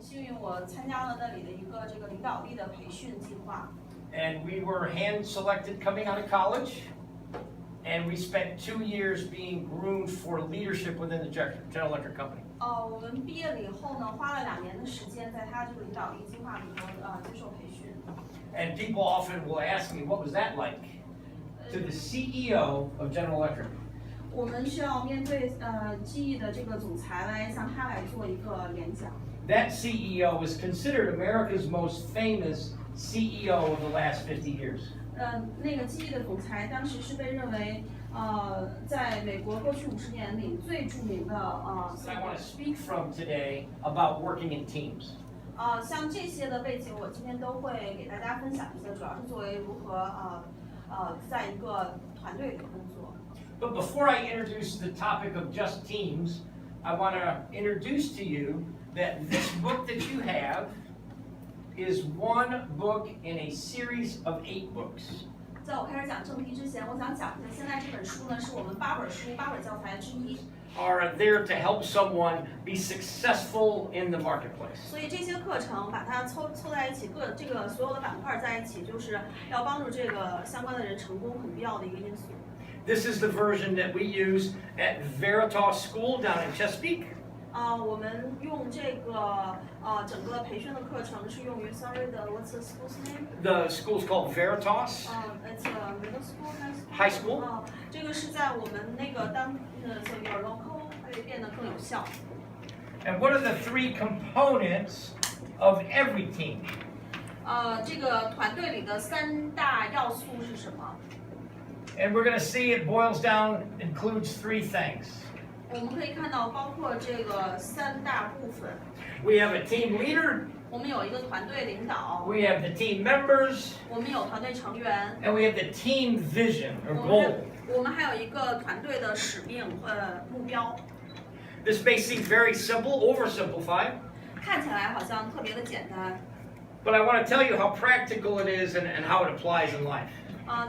幸运，我参加了那里的一个这个领导力的培训计划。And we were hand selected coming out of college, and we spent 2 years being groomed for leadership within the General Electric company. 我们毕业了以后呢，花了2年的时间在他这个领导力计划里头接受培训。And people often will ask me, what was that like to the CEO of General Electric? 我们需要面对GE的这个总裁来向他来做一个演讲。That CEO is considered America's most famous CEO of the last 50 years. 那个GE的总裁当时是被认为在美国过去50年里最著名的So I want to speak from today about working in teams. 像这些的背景，我今天都会给大家分享一下，主要是作为如何在一个团队里工作。But before I introduce the topic of just teams, I want to introduce to you that this book that you have is one book in a series of 8 books. 在我开始讲正题之前，我想讲一下，现在这本书呢是我们8本书、8本教材之一。Are there to help someone be successful in the marketplace. 所以这些课程把它凑在一起，这个所有的板块在一起，就是要帮助这个相关的人成功很必要的一个因素。This is the version that we use at Veritas School down in Chesapeake. 我们用这个整个培训的课程是用于 what's the school's name? The school's called Veritas. It's a middle school, High school. 这个是在我们那个so your local 会变得更有效。And what are the 3 components of every team? 这个团队里的3大要素是什么？ And we're going to see it boils down, includes 3 things. 我们可以看到，包括这个3大部分。We have a team leader. 我们有一个团队领导。We have the team members. 我们有团队成员。And we have the team vision or goal. 我们还有一个团队的使命目标。This may seem very simple, oversimplified. 看起来好像特别的简单。But I want to tell you how practical it is and how it applies in life.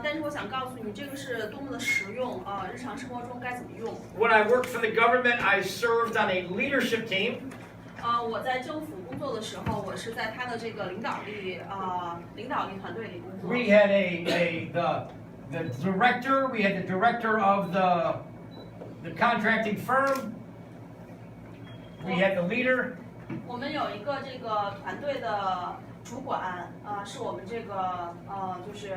但是我想告诉你，这个是多么的实用日常生活中该怎么用。When I worked for the government, I served on a leadership team. 我在政府工作的时候，我是在他的这个领导力团队里工作。We had the director. We had the director of the contracting firm. We had the leader. 我们有一个这个团队的主管是我们这个就是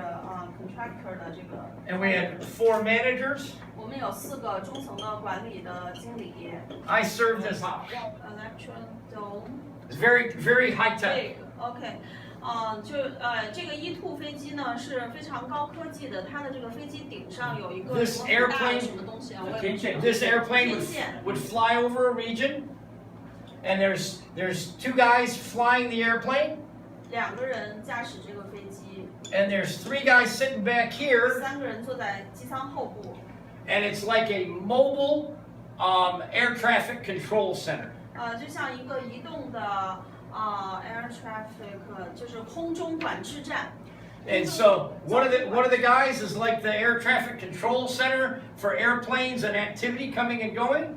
contractor 的这个。And we had 4 managers. 我们有4个中层的管理的经理。I served as Electron dome. It's very high tech. OK. 这个E2飞机呢是非常高科技的，它的这个飞机顶上有一个什么大的什么东西啊？ This airplane would fly over a region, and there's 2 guys flying the airplane. 2个人驾驶这个飞机。And there's 3 guys sitting back here. 3个人坐在机舱后部。And it's like a mobile air traffic control center. 就像一个移动的air traffic， 就是空中管制站。And so one of the guys is like the air traffic control center for airplanes and activity coming and going.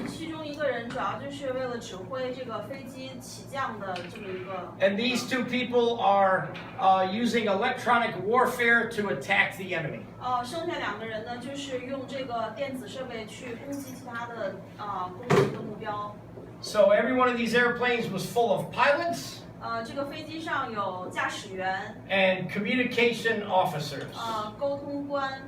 其中一个人主要就是为了指挥这个飞机起降的这么一个。And these 2 people are using electronic warfare to attack the enemy. 剩下2个人呢，就是用这个电子设备去攻击其他的攻击的目标。So every one of these airplanes was full of pilots. 这个飞机上有驾驶员。And communication officers. 沟通官。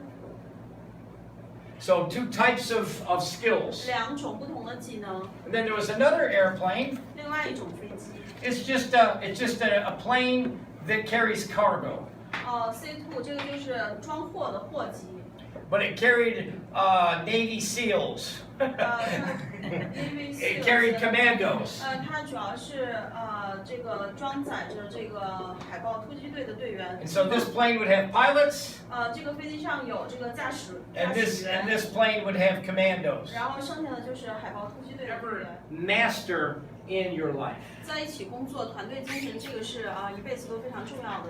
So 2 types of skills. 2种不同的技能。And then there was another airplane. 另外一种飞机。It's just a plane that carries cargo. C2 这个就是装货的货机。But it carried Navy SEALs. It carried commandos. 它主要是这个装载着这个海豹突击队的队员。And so this plane would have pilots. 这个飞机上有这个驾驶员。And this plane would have commandos. 然后剩下的就是海豹突击队的队员。Master in your life. 在一起工作，团队精神，这个是一辈子都非常重要的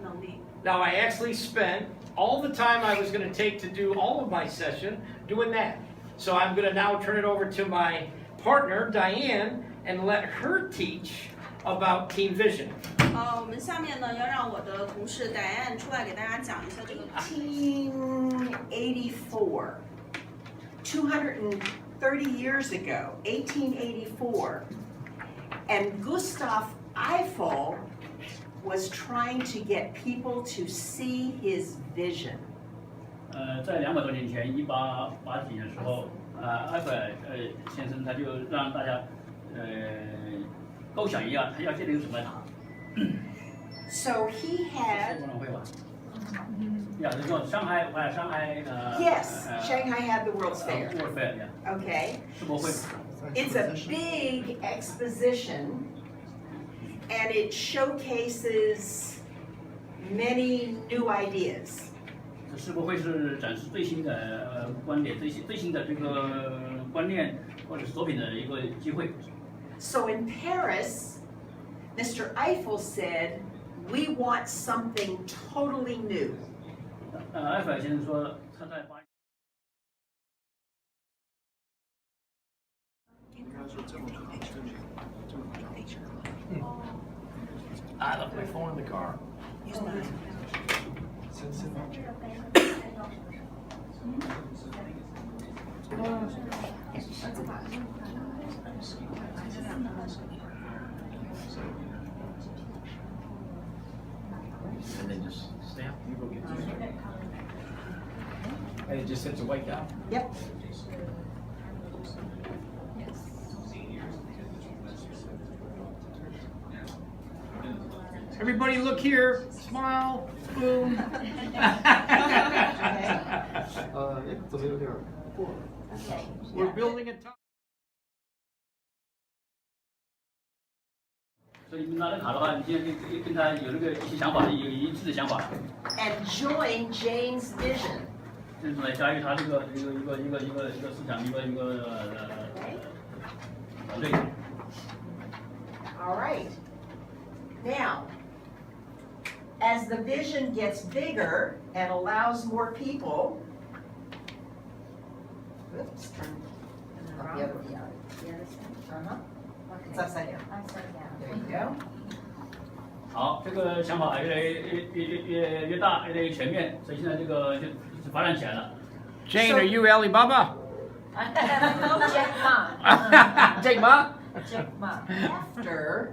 能力。Now I actually spent all the time I was going to take to do all of my session doing that. So I'm going to now turn it over to my partner, Diane, and let her teach about team vision. 我们下面呢要让我的同事 Diane 出来给大家讲一下这个 1884, 230 years ago, 1884, and Gustav Eiffel was trying to get people to see his vision. 在200多年前，1880几年的时候，埃菲尔先生他就让大家构想一下，他要建立一个什么塔。So he had. 博览会吧。Yeah, there's no Shanghai. Yes, Shanghai had the World's Fair. World Fair, yeah. Okay. 世博会。It's a big exposition, and it showcases many new ideas. 世博会是展示最新的观点、最新的这个观念或者是作品的一个机会。So in Paris, Mr. Eiffel said, "We want something totally new." 埃菲尔先生说他在巴黎。I left my phone in the car. And then just snap. You go get it. And it just sits a white cow. Yep. Everybody look here. Smile. Boom. 怎么有点过了？ We're building a tower. 所以你拿着卡的话，你现在跟他有那个一些想法，有一致的想法， And join Jane's vision. 就是来加入他这个一个思想，一个团队。All right. Now, as the vision gets bigger and allows more people, oops, turn the other way. Uh-huh. It's upside down. There you go. 好，这个想法越来越大，越来越全面，所以现在这个就发展起来了。Jane, are you Alibaba? Jack Ma? After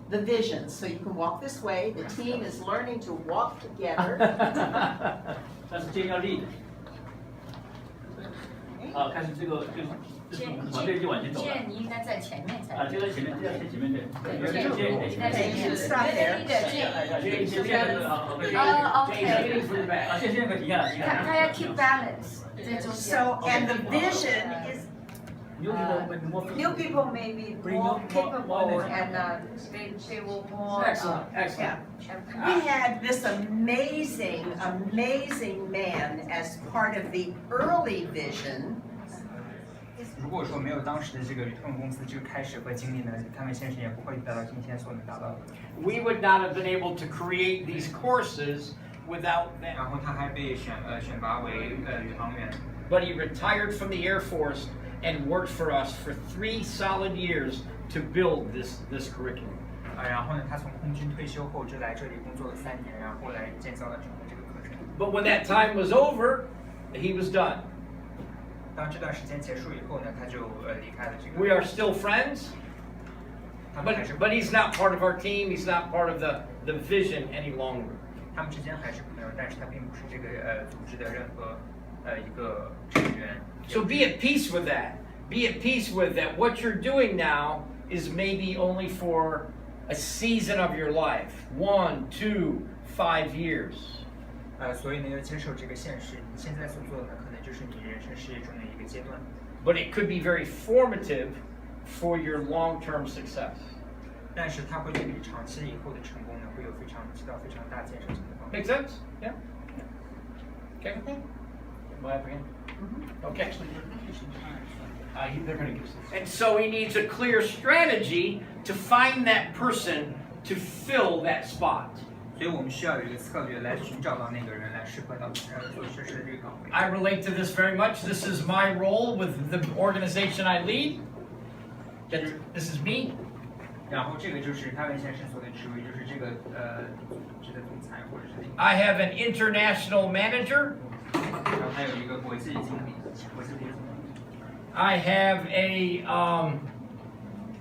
the vision, so you can walk this way. The team is learning to walk together. 但是建议要立。好，开始这个就是我们团队就往前走了。你应该在前面才。就在前面，就在前面对。Okay, you should stop there. 现在可以停下来，停下来。他要 keep balance 在中间。 So, and the vision is New people may be more capable and they will more. Excellent, excellent. we had this amazing man as part of the early vision. 如果说没有当时的这个他们公司这个开始和经历呢，他们现实也不会达到今天所能达到的。We would not have been able to create these courses without them. 然后他还被选拔为宇航员。 But he retired from the Air Force and worked for us for 3 solid years to build this curriculum. 然后呢，他从空军退休后就来这里工作了3年，然后来建造了整个这个课程。 But when that time was over, he was done. 当这段时间结束以后呢，他就离开了这个。 We are still friends, 他们还是 but he's not part of our team. He's not part of the vision any longer. 他们之间还是朋友，但是他并不是这个组织的任何一个成员。 So be at peace with that. Be at peace with that. What you're doing now is maybe only for a season of your life, 1, 2, 5 years. 所以呢，要接受这个现实。你现在所做的呢，可能就是你人生事业中的一个阶段。 But it could be very formative for your long-term success. 但是它会对你长期以后的成功呢，会有起到非常大建设性的帮助。 Make sense? Yeah. Okay. Go ahead again. Okay. They're going to give us. And so he needs a clear strategy to find that person to fill that spot. 所以我们需要有一个策略来寻找到那个人，来适合到做实施的这个岗位。 I relate to this very much. This is my role with the organization I lead. This is me. 然后这个就是开文先生所的职位，就是这个这个总裁或者是那个。 I have an international manager. 然后还有一个国际经理，国际经理。 I have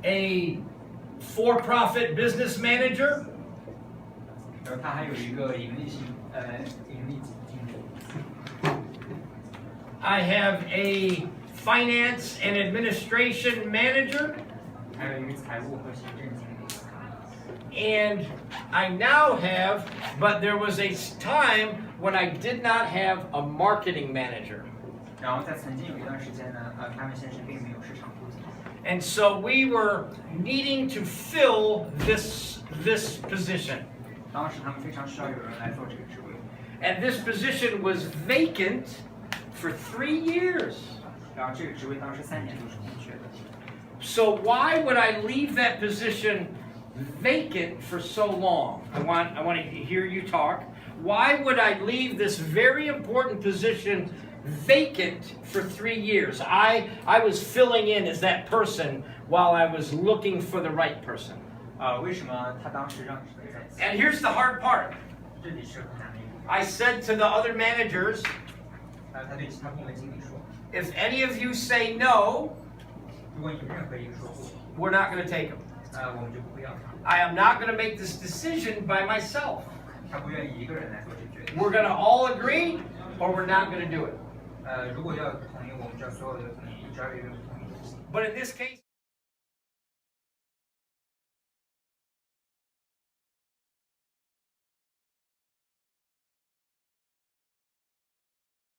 a for-profit business manager. 然后他还有一个盈利经理。 I have a finance and administration manager. 还有一个财务和行政经理。 And I now have, but there was a time when I did not have a marketing manager. 然后在曾经有一段时间呢，他们先生并没有市场部经理。 And so we were needing to fill this position. 当时他们非常需要有人来做这个职位。 And this position was vacant for 3 years. 然后这个职位当时3年都是空缺的。 So why would I leave that position vacant for so long? I want to hear you talk. Why would I leave this very important position vacant for 3 years? I was filling in as that person while I was looking for the right person. 为什么他当时让你在？ And here's the hard part. 这里是很难的一步。 I said to the other managers, 他对其他部门经理说， if any of you say no, 如果有任何一个说不， we're not going to take them. 我们就不会要他。 I am not going to make this decision by myself. 他不愿意一个人来做这决定。 We're going to all agree or we're not going to do it. 如果要同意，我们就要所有的同意，只要有一个同意就行。 But in this case,